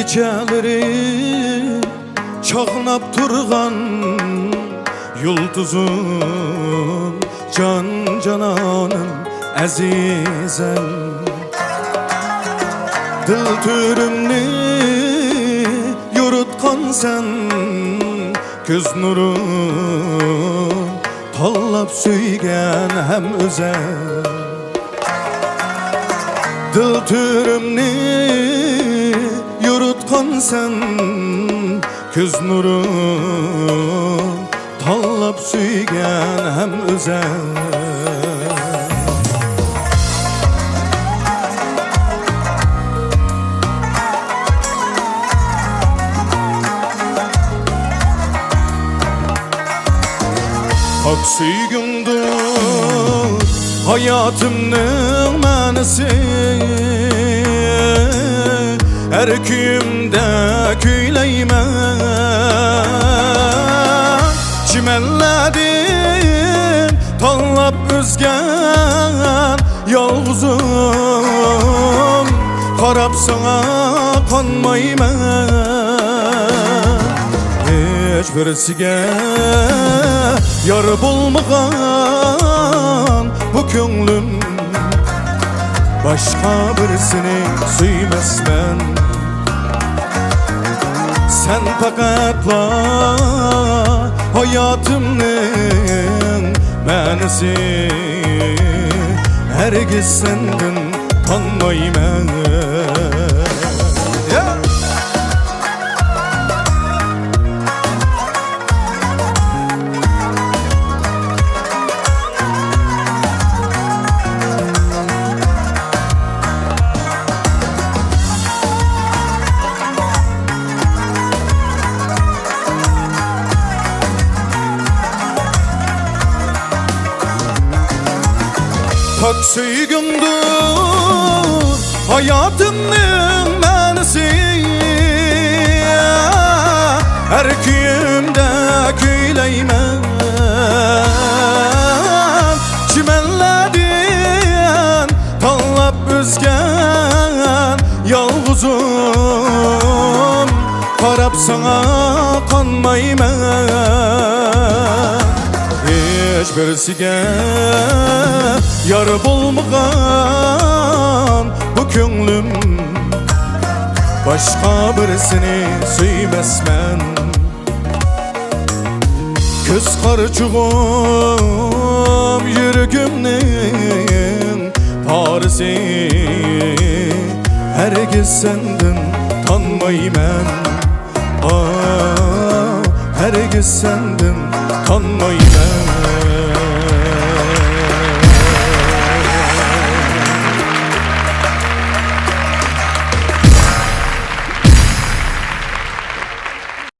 Geceleri çağnap turgan yulduzum, can cananım azizem. Dil türümni yorutkan sen, göz nurum tallap söygen hem özel. Dil türümni yorutkan sen, göz nurum tallap söygen hem özel. Hak süygündür hayatımның mənisi, her küyümde küyleymen. Çimenledim tanlap özgen yalğızım, qarab sana kanmayman. Hiç birisiga yar bulmagan bu könglim, başka birisini suymazman. Sen fakatla hayatımның mənisi, hergiz senden tanmayman. Hak süygündür hayatımның mənisi, her küyümde küyleymen. Çimenledin tanlap özgen yalğızım, qarab sana kanmayman. Hiç birisiga yar bulmagan bu könglim, başka birisini suymazman. Köz qarçugum yürgümning parisi, hergiz senden tanmayman. Hergiz senden tanmayman.